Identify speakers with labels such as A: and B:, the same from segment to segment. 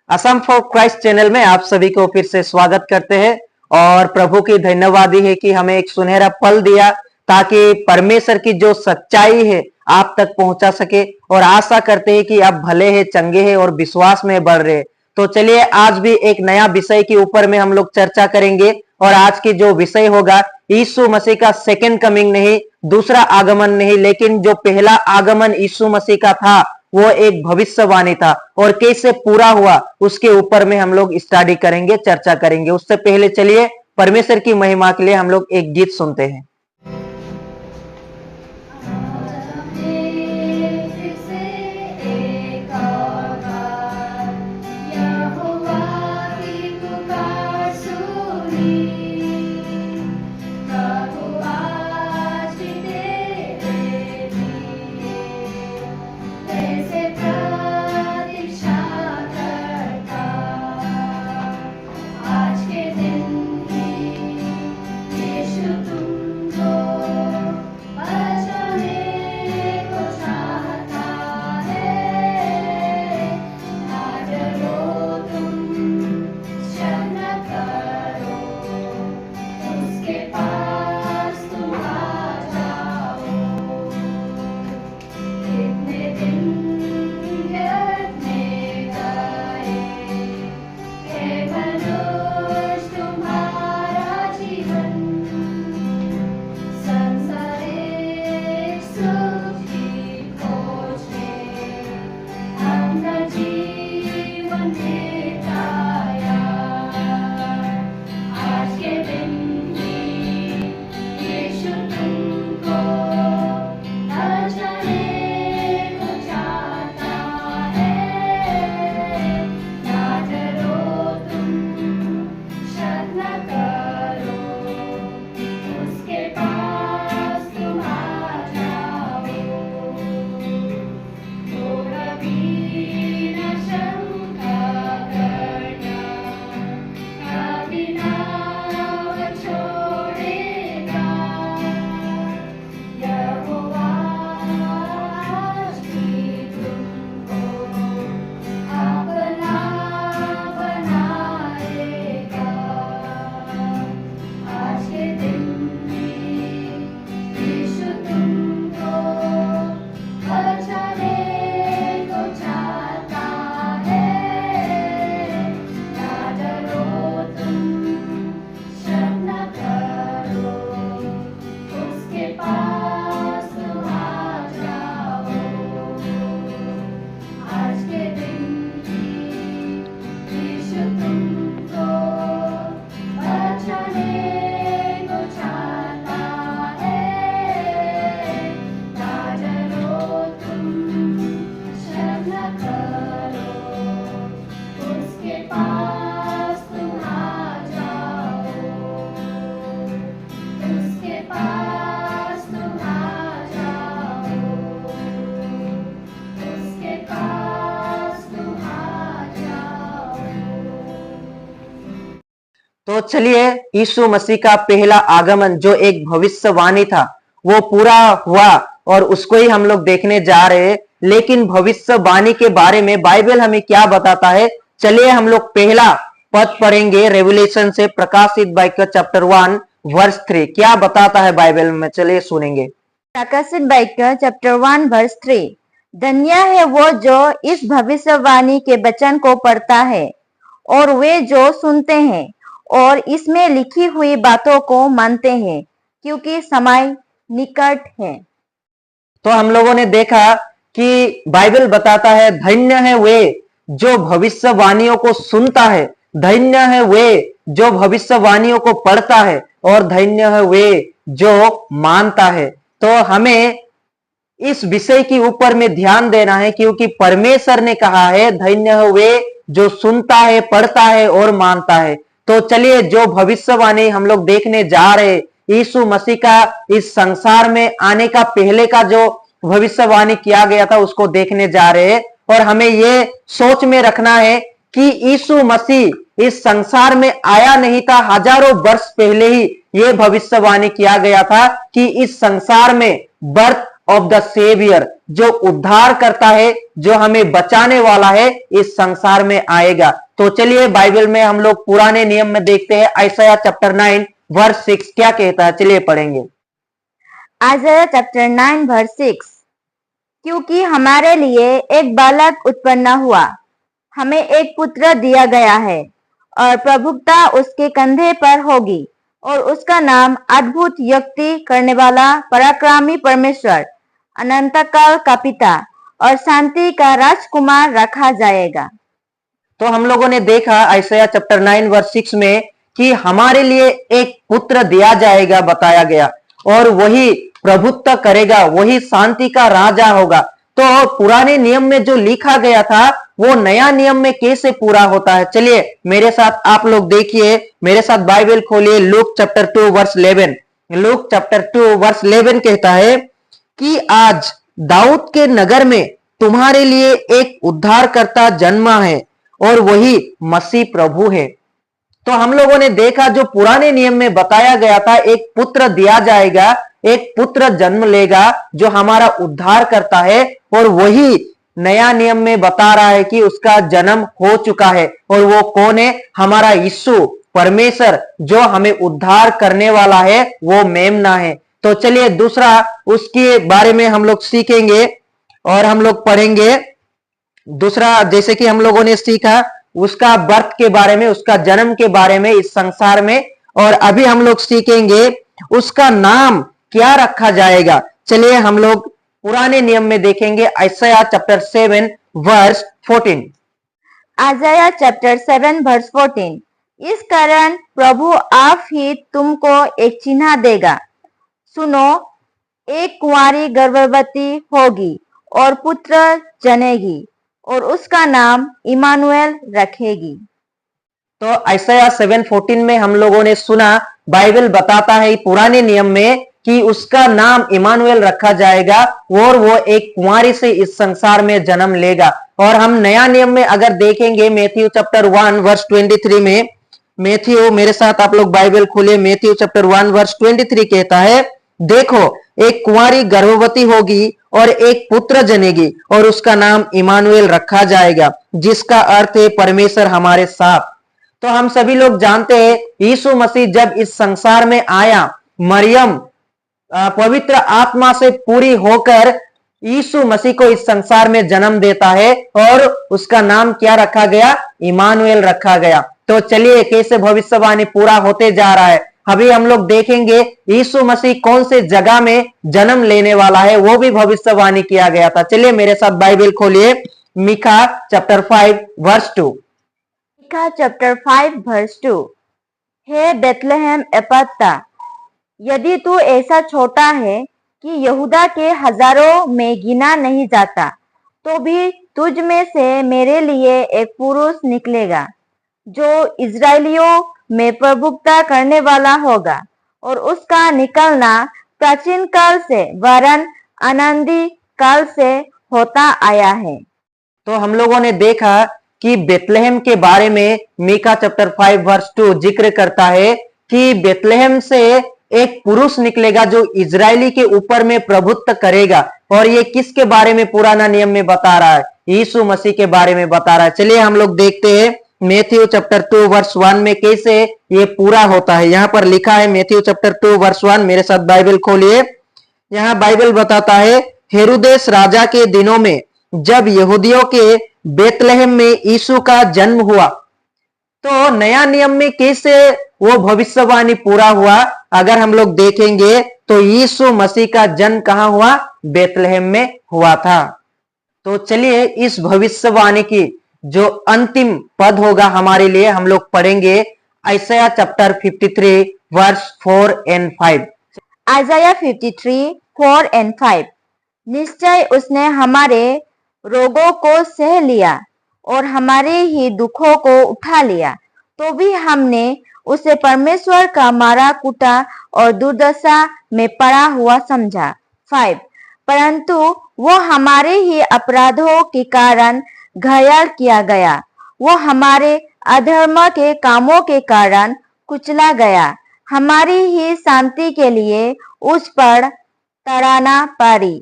A: Assam for Christ channel में आप सभी को फिर से स्वागत करते हैं और प्रभु की धन्यवाद है कि हमें एक सुनहरा पल दिया ताकि परमेश्वर की जो सच्चाई है आप तक पहुंचा सके। और आशा करते हैं कि आप भले हैं, चंगे हैं और विश्वास में बढ़ रहे। तो चलिए आज भी एक नया विषय के ऊपर में हम लोग चर्चा करेंगे और आज की जो विषय होगा यीशु मसीह का सेकंड कमिंग नहीं, दूसरा आगमन नहीं, लेकिन जो पहला आगमन यीशु मसीह का था वो एक भविष्यवाणी था और कैसे पूरा हुआ उसके ऊपर में हम लोग स्टडी करेंगे, चर्चा करेंगे। उससे पहले चलिए परमेश्वर की महिमा के लिए हम लोग एक गीत सुनते हैं। तो चलिए यीशु मसीह का पहला आगमन जो एक भविष्यवाणी था वो पूरा हुआ और उसको ही हम लोग देखने जा रहे हैं। लेकिन भविष्यवाणी के बारे में बाइबल हमें क्या बताता है, चलिए हम लोग पहला पद पढ़ेंगे रेवलेशन से, प्रकाशित वाक्य चैप्टर 1 वर्स 3। क्या बताता है बाइबल में, चलिए सुनेंगे।
B: प्रकाशित वाक्य चैप्टर 1 वर्स 3। धन्य है वो जो इस भविष्यवाणी के वचन को पढ़ता है और वे जो सुनते हैं और इसमें लिखी हुई बातों को मानते हैं, क्योंकि समय निकट है।
A: तो हम लोगों ने देखा कि बाइबल बताता है धन्य है वे जो भविष्यवाणियों को सुनता है, धन्य है वे जो भविष्यवाणियों को पढ़ता है और धन्य है वे जो मानता है। तो हमें इस विषय के ऊपर में ध्यान देना है क्योंकि परमेश्वर ने कहा है धन्य है वे जो सुनता है, पढ़ता है और मानता है। तो चलिए जो भविष्यवाणी हम लोग देखने जा रहे, यीशु मसीह का इस संसार में आने का पहले का जो भविष्यवाणी किया गया था उसको देखने जा रहे हैं। और हमें ये सोच में रखना है कि यीशु मसीह इस संसार में आया नहीं था, हजारों वर्ष पहले ही ये भविष्यवाणी किया गया था कि इस संसार में बर्थ ऑफ द सेवियर, जो उद्धार करता है, जो हमें बचाने वाला है, इस संसार में आएगा। तो चलिए बाइबल में हम लोग पुराने नियम में देखते हैं यशायाह चैप्टर 9 वर्स 6 क्या कहता है, चलिए पढ़ेंगे।
B: आइज़ाया चैप्टर 9 वर्स 6, क्योंकि हमारे लिए एक बालक उत्पन्न हुआ, हमें एक पुत्र दिया गया है, और प्रभुता उसके कंधे पर होगी, और उसका नाम अद्भुत युक्ति करने वाला, पराक्रमी परमेश्वर, अनंत काल का पिता और शांति का राजकुमार रखा जाएगा।
A: तो हम लोगों ने देखा यशायाह चैप्टर 9 वर्स 6 में कि हमारे लिए एक पुत्र दिया जाएगा बताया गया, और वही प्रभुत्व करेगा, वही शांति का राजा होगा। तो पुराने नियम में जो लिखा गया था वो नया नियम में कैसे पूरा होता है, चलिए मेरे साथ आप लोग देखिए, मेरे साथ बाइबल खोलिए Luke chapter 2 verse 11। Luke chapter 2 verse 11 कहता है कि आज दाऊद के नगर में तुम्हारे लिए एक उद्धारकर्ता जन्मा है, और वही मसीह प्रभु है। तो हम लोगों ने देखा जो पुराने नियम में बताया गया था, एक पुत्र दिया जाएगा, एक पुत्र जन्म लेगा जो हमारा उद्धार करता है, और वही नया नियम में बता रहा है कि उसका जन्म हो चुका है, और वो कौन है, हमारा यीशु परमेश्वर जो हमें उद्धार करने वाला है, वो मेमना है। तो चलिए दूसरा उसके बारे में हम लोग सीखेंगे और हम लोग पढ़ेंगे। दूसरा जैसे कि हम लोगों ने सीखा उसका बर्थ के बारे में, उसका जन्म के बारे में इस संसार में, और अभी हम लोग सीखेंगे उसका नाम क्या रखा जाएगा। चलिए हम लोग पुराने नियम में देखेंगे यशायाह chapter 7 verse 14।
B: Isaiah chapter 7 verse 14, इस कारण प्रभु आप ही तुमको एक चिन्ह देगा, सुनो, एक कुंवारी गर्भवती होगी और पुत्र जनेगी, और उसका नाम इमानुएल रखेगी।
A: तो यशायाह 7:14 में हम लोगों ने सुना, बाइबल बताता है पुराने नियम में कि उसका नाम इमानुएल रखा जाएगा, और वो एक कुंवारी से इस संसार में जन्म लेगा। और हम नया नियम में अगर देखेंगे मैथ्यू चैप्टर 1 वर्स 23 में, मैथ्यू मेरे साथ आप लोग बाइबल खोलिए, मैथ्यू चैप्टर 1 वर्स 23 कहता है, देखो एक कुंवारी गर्भवती होगी और एक पुत्र जनेगी, और उसका नाम इमानुएल रखा जाएगा, जिसका अर्थ है परमेश्वर हमारे साथ। तो हम सभी लोग जानते हैं यीशु मसीह जब इस संसार में आया, मरियम पवित्र आत्मा से पूरी होकर यीशु मसीह को इस संसार में जन्म देता है, और उसका नाम क्या रखा गया, इमानुएल रखा गया। तो चलिए कैसे भविष्यवाणी पूरा होते जा रहा है, अभी हम लोग देखेंगे यीशु मसीह कौन से जगह में जन्म लेने वाला है, वो भी भविष्यवाणी किया गया था। चलिए मेरे साथ बाइबल खोलिए, मीका चैप्टर 5 वर्स 2।
B: मीका चैप्टर 5 वर्स 2, हे बेथलेहम एपता, यदि तू ऐसा छोटा है कि यहूदा के हजारों में गिना नहीं जाता, तो भी तुझ में से मेरे लिए एक पुरुष निकलेगा जो इजराइलियों में प्रभुता करने वाला होगा, और उसका निकलना प्राचीन काल से वरन अनादि काल से होता आया है।
A: तो हम लोगों ने देखा कि बेथलेहम के बारे में मीका चैप्टर 5 वर्स 2 जिक्र करता है कि बेथलेहम से एक पुरुष निकलेगा जो इजरायली के ऊपर में प्रभुत्व करेगा, और ये किसके बारे में पुराना नियम में बता रहा है, यीशु मसीह के बारे में बता रहा है। चलिए हम लोग देखते हैं मैथ्यू चैप्टर 2 वर्स 1 में कैसे ये पूरा होता है। यहाँ पर लिखा है मैथ्यू चैप्टर 2 वर्स 1, मेरे साथ बाइबल खोलिए। यहाँ बाइबल बताता है, हेरोदेस राजा के दिनों में जब यहूदियों के बेथलेहम में यीशु का जन्म हुआ। तो नया नियम में कैसे वो भविष्यवाणी पूरा हुआ, अगर हम लोग देखेंगे तो यीशु मसीह का जन्म कहाँ हुआ, बेथलेहम में हुआ था। तो चलिए इस भविष्यवाणी की जो अंतिम पद होगा हमारे लिए हम लोग पढ़ेंगे यशायाह chapter 53 verse 4 and 5।
B: Isaiah 53 4 and 5, निश्चय उसने हमारे रोगों को सह लिया और हमारे ही दुखों को उठा लिया, तो भी हमने उसे परमेश्वर का मारा कूटा और दुर्दशा में पड़ा हुआ समझा। 5, परंतु वो हमारे ही अपराधों के कारण घायल किया गया, वो हमारे अधर्म के कामों के कारण कुचला गया, हमारी ही शांति के लिए उस पर तराना पारी।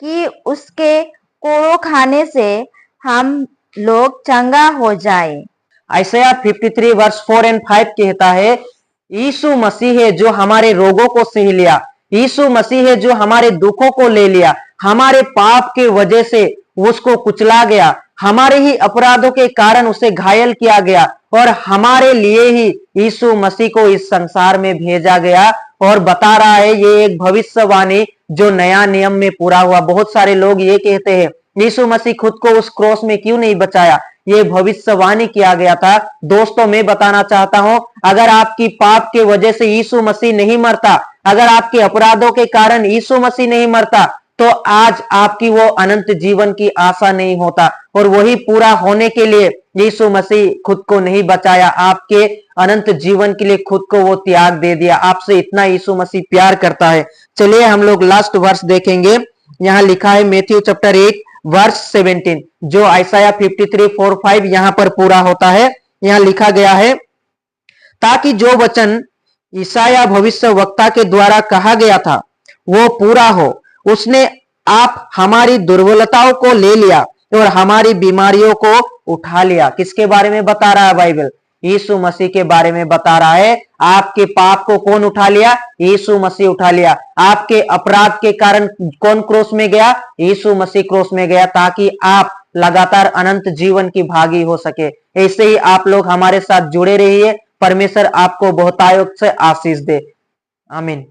B: कि उसके कोड़ों खाने से हम लोग चंगा हो जाए।
A: आइसया 53 वर्ष 4 एंड 5 कहता है, यीशु मसीह है जो हमारे रोगों को सह लिया, यीशु मसीह है जो हमारे दुखों को ले लिया, हमारे पाप के वजह से उसको कुचला गया, हमारे ही अपराधों के कारण उसे घायल किया गया और हमारे लिए ही यीशु मसीह को इस संसार में भेजा गया। और बता रहा है ये एक भविष्यवाणी जो नया नियम में पूरा हुआ। बहुत सारे लोग ये कहते हैं यीशु मसीह खुद को उस क्रॉस में क्यों नहीं बचाया, ये भविष्यवाणी किया गया था। दोस्तों मैं बताना चाहता हूं, अगर आपकी पाप के वजह से यीशु मसीह नहीं मरता, अगर आपके अपराधों के कारण यीशु मसीह नहीं मरता, तो आज आपकी वो अनंत जीवन की आशा नहीं होता। और वही पूरा होने के लिए यीशु मसीह खुद को नहीं बचाया, आपके अनंत जीवन के लिए खुद को वो त्याग दे दिया। आपसे इतना यीशु मसीह प्यार करता है। चलिए हम लोग लास्ट वर्स देखेंगे। यहाँ लिखा है मैथ्यू चैप्टर 8 वर्स 17, जो आइसाया 53:4-5 यहाँ पर पूरा होता है। यहाँ लिखा गया है, ताकि जो वचन ईसाया भविष्य वक्ता के द्वारा कहा गया था वो पूरा हो, उसने आप हमारी दुर्बलताओं को ले लिया और हमारी बीमारियों को उठा लिया। किसके बारे में बता रहा है बाइबल? यीशु मसीह के बारे में बता रहा है। आपके पाप को कौन उठा लिया? यीशु मसीह उठा लिया। आपके अपराध के कारण कौन क्रूस में गया? यीशु मसीह क्रूस में गया, ताकि आप लगातार अनंत जीवन की भागी हो सके। ऐसे ही आप लोग हमारे साथ जुड़े रहिए। परमेश्वर आपको बहुतायत से आशीष दे। आमीन।